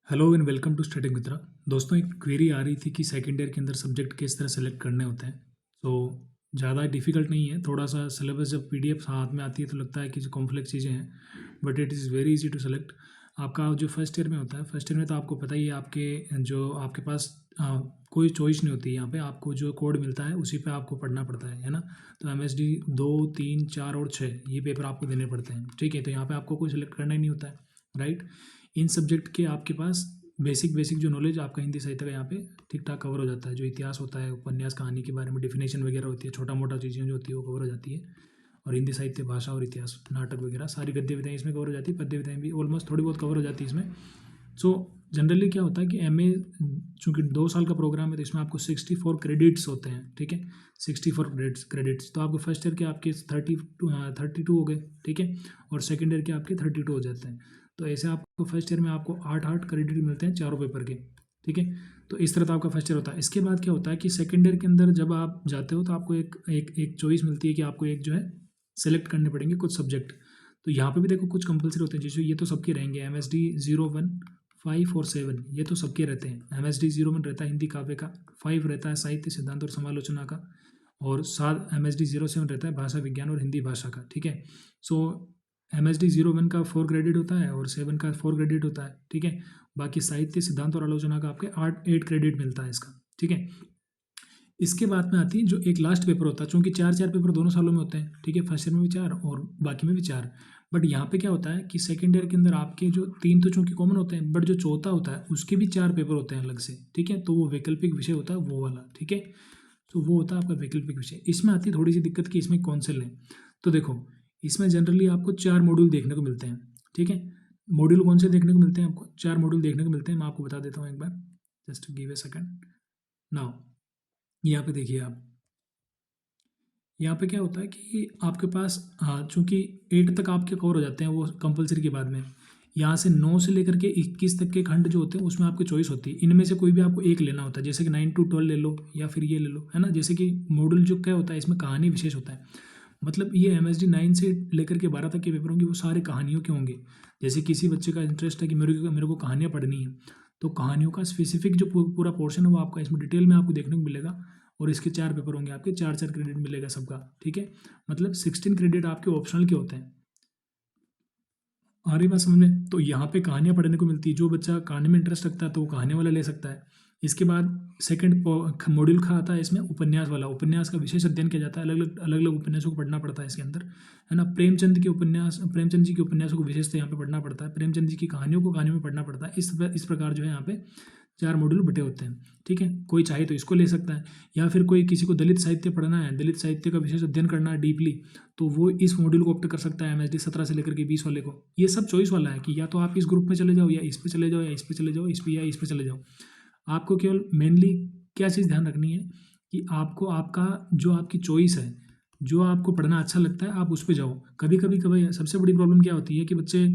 Hello and welcome to study Mitra. दोस्तों, एक query आ रही थी कि सेकेंड ईयर के अंदर सब्जेक्ट किस तरह सेलेक्ट करने होते हैं। तो ज़्यादा डिफिकल्ट नहीं है, थोड़ा सा सिलेबस जब पीडीएफ हाथ में आती है तो लगता है कि जो कॉम्प्लेक्स चीज़ें हैं, but it is very easy to select. आपका जो फर्स्ट ईयर में होता है, फर्स्ट ईयर में तो आपको पता ही है, आपके पास कोई चॉइस नहीं होती। यहाँ पे आपको जो कोड मिलता है उसी पे आपको पढ़ना पड़ता है ना। तो एमएसडी 2, 3, 4 और 6 ये पेपर आपको देने पड़ते हैं, ठीक है। तो यहाँ पे आपको कोई सिलेक्ट करना ही नहीं होता है, राइट। इन सब्जेक्ट के आपके पास बेसिक बेसिक जो नॉलेज आपका हिंदी साहित्य का यहाँ पे ठीक ठाक कवर हो जाता है। जो इतिहास होता है, उपन्यास कहानी के बारे में डेफिनेशन वगैरह होती है, छोटा मोटा चीज़ें जो होती है वो कवर हो जाती है। और हिंदी साहित्य, भाषा और इतिहास, नाटक वगैरह सारी गद्य विधाएँ इसमें कवर हो जाती है। पद्य विधाएँ भी ऑलमोस्ट थोड़ी बहुत कवर हो जाती है इसमें। सो जनरली क्या होता है कि एमए चूँकि 2 साल का प्रोग्राम है तो इसमें आपको 64 क्रेडिट्स होते हैं, ठीक है। 64 क्रेडिट्स तो आपको फर्स्ट ईयर के आपके 32 हो गए, ठीक है। और सेकेंड ईयर के आपके 32 हो जाते हैं। तो ऐसे आपको फर्स्ट ईयर में आपको 8 क्रेडिट मिलते हैं चारों पेपर के, ठीक है। तो इस तरह तो आपका फर्स्ट ईयर होता है। इसके बाद क्या होता है कि सेकेंड ईयर के अंदर जब आप जाते हो तो आपको एक एक एक चॉइस मिलती है कि आपको एक जो है सेलेक्ट करने पड़ेंगे कुछ सब्जेक्ट। तो यहाँ पे भी देखो कुछ कंपलसरी होते हैं, जैसे ये तो सबके रहेंगे, MSD 01, 5 और 7 ये तो सबके रहते हैं। MSD 01 रहता है हिंदी काव्य का, 5 रहता है साहित्य सिद्धांत और समालोचना का, और 7 MSD 07 रहता है भाषा विज्ञान और हिंदी भाषा का, ठीक है। सो MSD 01 का 4 क्रेडिट होता है और 7 का 4 क्रेडिट होता है, ठीक है। बाकी साहित्य सिद्धांत और आलोचना का आपके 8 क्रेडिट मिलता है इसका, ठीक है। इसके बाद में आती है जो एक लास्ट पेपर होता है, चूंकि 4 पेपर दोनों सालों में होते हैं, ठीक है। फर्स्ट ईयर में भी 4 और बाकी में भी 4। बट यहाँ पे क्या होता है कि सेकेंड ईयर के अंदर आपके जो 3 तो चूंकि कॉमन होते हैं, बट जो चौथा होता है उसके भी 4 पेपर होते हैं अलग से, ठीक है। तो वो वैकल्पिक विषय होता है वो वाला, ठीक है। तो वो होता है आपका वैकल्पिक विषय। इसमें आती है थोड़ी सी दिक्कत कि इसमें कौन से लें। तो देखो, इसमें जनरली आपको 4 मॉड्यूल देखने को मिलते हैं, ठीक है। मॉड्यूल कौन से देखने को मिलते हैं? आपको 4 मॉड्यूल देखने को मिलते हैं। मैं आपको बता देता हूँ एक बार, just give a second. Now यहाँ पे देखिए आप, यहाँ पे क्या होता है कि आपके पास चूँकि 8 तक आपके कवर हो जाते हैं वो कंपलसरी के बाद में। यहाँ से 9 से लेकर के 21 तक के खंड जो होते हैं उसमें आपकी चॉइस होती है। इनमें से कोई भी आपको एक लेना होता है, जैसे कि 9 to 12 ले लो या फिर ये ले लो, है ना। जैसे कि मॉड्यूल जो क्या होता है, इसमें कहानी विशेष होता है। मतलब ये MSD 9 से लेकर के 12 तक के पेपर होंगे वो सारे कहानियों के होंगे। जैसे किसी बच्चे का इंटरेस्ट है कि मेरे को कहानियाँ पढ़नी है, तो कहानियों का स्पेसिफिक जो पूरा पोर्शन है वो आपका इसमें डिटेल में आपको देखने को मिलेगा। और इसके 4 पेपर होंगे आपके, 4 क्रेडिट मिलेगा सबका, ठीक है। मतलब 16 क्रेडिट आपके ऑप्शनल के होते हैं। आ रही बात समझ में? तो यहाँ पे कहानियाँ पढ़ने को मिलती है। जो बच्चा कहानी में इंटरेस्ट रखता है तो वो कहानी वाला ले सकता है। इसके बाद सेकंड मॉड्यूल का आता है इसमें उपन्यास वाला। उपन्यास का विशेष अध्ययन किया जाता है, अलग अलग उपन्यासों को पढ़ना पड़ता है इसके अंदर, है ना। प्रेमचंद जी के उपन्यासों को विशेष यहाँ पे पढ़ना पड़ता है। प्रेमचंद जी की कहानियों को कहानियों में पढ़ना पड़ता है। इस प्रकार जो है यहाँ पे 4 मॉड्यूल बटे होते हैं, ठीक है। कोई चाहे तो इसको ले सकता है, या फिर कोई किसी को दलित साहित्य पढ़ना है, दलित साहित्य का विशेष अध्ययन करना है डीपली, तो वो इस मॉड्यूल को ऑप्ट कर सकता है MSD 17 से लेकर के 20 वाले को। ये सब चॉइस वाला है कि या तो आप इस ग्रुप में चले जाओ, या इस पे चले जाओ, या इस पे चले जाओ, इस पे या इस पे चले जाओ। आपको केवल मेनली क्या चीज़ ध्यान रखनी है कि आपको आपका जो आपकी चॉइस है, जो आपको पढ़ना अच्छा लगता है आप उस पे जाओ। कभी सबसे बड़ी प्रॉब्लम क्या होती है कि बच्चे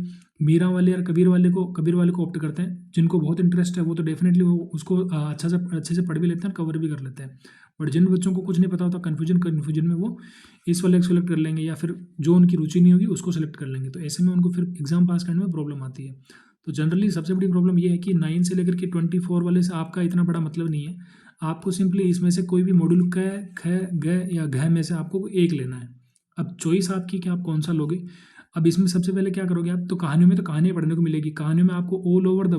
मीरा वाले और कबीर वाले को ऑप्ट करते हैं। जिनको बहुत इंटरेस्ट है वो तो डेफिनेटली वो उसको अच्छे से पढ़ भी लेते हैं, कवर भी कर लेते हैं। बट जिन बच्चों को कुछ नहीं पता होता, कन्फ्यूजन में वो इस वाले को सेलेक्ट कर लेंगे, या फिर जो उनकी रुचि नहीं होगी उसको सेलेक्ट कर लेंगे। तो ऐसे में उनको फिर एग्जाम पास करने में प्रॉब्लम आती है। तो जनरली सबसे बड़ी प्रॉब्लम ये है कि 9 से लेकर के 24 वाले से आपका इतना बड़ा मतलब नहीं है। आपको सिंपली इसमें से कोई भी मॉड्यूल क, ख, ग या घ में से आपको एक लेना है। अब चॉइस आपकी कि आप कौन सा लोगे। अब इसमें सबसे पहले क्या करोगे आप, तो कहानियों में तो कहानियाँ पढ़ने को मिलेगी। कहानियों में आपको ऑल ओवर द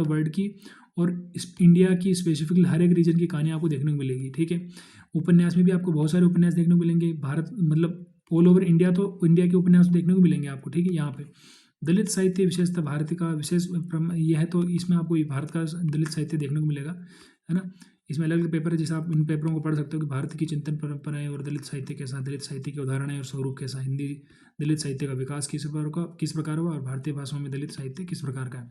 वर्ल्ड की और इंडिया की स्पेसिफिकली हर एक रीजन की कहानियाँ आपको देखने को मिलेगी, ठीक है। उपन्यास में भी आपको बहुत सारे उपन्यास देखने को मिलेंगे। भारत मतलब ऑल ओवर इंडिया, तो इंडिया के उपन्यास देखने को मिलेंगे आपको, ठीक है। यहाँ पे दलित साहित्य विशेषता भारत का विशेष यह है, तो इसमें आपको भारत का दलित साहित्य देखने को मिलेगा, है ना। इसमें अलग अलग पेपर है, जैसे आप इन पेपरों को पढ़ सकते हो कि भारत की चिंतन परंपराएं और दलित साहित्य कैसा, दलित साहित्य के उदाहरण और स्वरूप कैसा, हिंदी दलित साहित्य का विकास किस प्रकार हुआ, और भारतीय भाषाओं में दलित साहित्य किस प्रकार का है।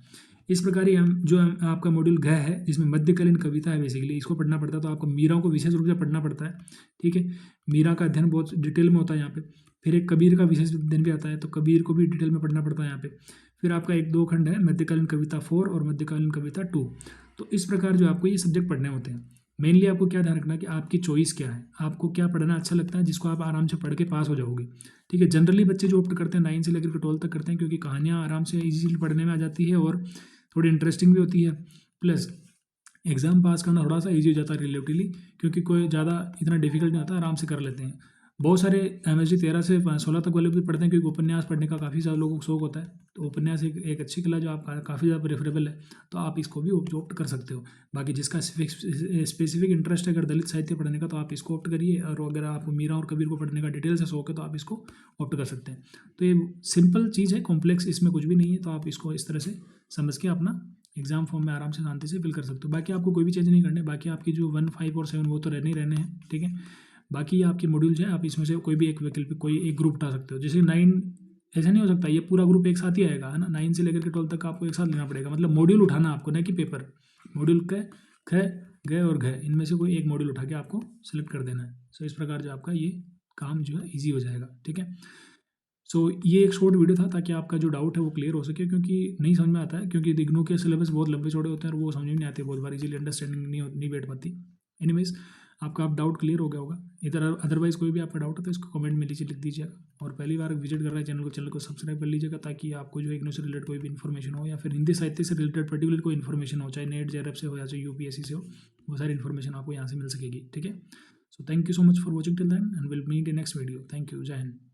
इस प्रकार ही आपका मॉड्यूल घ है, जिसमें मध्यकालीन कविता है, बेसिकली इसको पढ़ना पड़ता है। तो आपको मीरा को विशेष रूप से पढ़ना पड़ता है, ठीक है। मीरा का अध्ययन बहुत डिटेल में होता है यहाँ पे। फिर एक कबीर का विशेष अध्ययन भी आता है, तो कबीर को भी डिटेल में पढ़ना पड़ता है यहाँ पे। फिर आपका 1-2 खंड है मध्यकालीन कविता 4 और मध्यकालीन कविता 2। तो इस प्रकार जो आपको ये सब्जेक्ट पढ़ने होते हैं। मेनली आपको क्या ध्यान रखना है कि आपकी चॉइस क्या है, आपको क्या पढ़ना अच्छा लगता है, जिसको आप आराम से पढ़ के पास हो जाओगे, ठीक है। जनरली बच्चे जो ऑप्ट करते हैं 9 से लेकर के 12 तक करते हैं, क्योंकि कहानियाँ आराम से इजीली पढ़ने में आ जाती है और थोड़ी इंटरेस्टिंग भी होती है, प्लस एग्ज़ाम पास करना थोड़ा सा ईजी हो जाता है रिलेटिवली, क्योंकि कोई ज़्यादा इतना डिफिकल्ट नहीं होता, आराम से कर लेते हैं। बहुत सारे MSc 13 से 16 तक वाले भी पढ़ते हैं, क्योंकि उपन्यास पढ़ने का काफ़ी सारे लोगों को शौक होता है। तो उपन्यास एक अच्छी कला जो आपका काफ़ी ज़्यादा प्रेफरेबल है, तो आप इसको भी ऑप्ट कर सकते हो। बाकी जिसका स्पेसिफिक इंटरेस्ट है अगर दलित साहित्य पढ़ने का, तो आप इसको ऑप्ट करिए, और अगर आपको मीरा और कबीर को पढ़ने का डिटेल से शौक है तो आप इसको ऑप्ट कर सकते हैं। तो ये सिंपल चीज़ है, कॉम्प्लेक्स इसमें कुछ भी नहीं है, तो आप इसको इस तरह से समझ के अपना एग्जाम फॉर्म में आराम से शांति से फिल कर सकते हो। बाकी आपको कोई भी चेंज नहीं करने, बाकी आपकी जो 1, 5 और 7 वो तो रहने ही रहने हैं, ठीक है। बाकी आपके मॉड्यूल्स हैं, आप इसमें से कोई भी एक वैकल्पिक कोई एक ग्रुप उठा सकते हो। जैसे 9, ऐसा नहीं हो सकता ये पूरा ग्रुप एक साथ ही आएगा, है ना। 9 से लेकर के 12 तक आपको एक साथ लेना पड़ेगा, मतलब मॉड्यूल उठाना आपको, ना कि पेपर। मॉड्यूल ख गए और घ इनमें से कोई एक मॉड्यूल उठा के आपको सेलेक्ट कर देना है। सो इस प्रकार जो आपका ये काम जो है ईजी हो जाएगा, ठीक है। सो ये एक शॉर्ट वीडियो था, ताकि आपका जो डाउट है वो क्लियर हो सके, क्योंकि नहीं समझ में आता है, क्योंकि इग्नू के सिलेबस बहुत लंबे चौड़े होते हैं और वो समझ में नहीं आते, बहुत बार इजीली अंडरस्टैंडिंग नहीं बैठ पाती। एनीवेज, आपका आप डाउट क्लियर हो गया होगा। इधर अदरवाइज कोई भी आपका डाउट है तो इसको कमेंट में नीचे लिख दीजिएगा, और पहली बार विजिट कर रहे हैं चैनल को सब्सक्राइब कर लीजिएगा, ताकि आपको जो इग्नू से रिलेटेड कोई भी इन्फॉर्मेशन हो, या फिर हिंदी साहित्य से रिलेटेड पर्टिकुलर कोई इन्फॉर्मेशन हो, चाहे नेट जेआरएफ से हो या चाहे UPSC से हो, वो सारी इन्फॉर्मेशन आपको यहाँ से मिल सकेगी, ठीक है। So thank you so much for watching till then, and will meet in next video. Thank you, जय हिंद।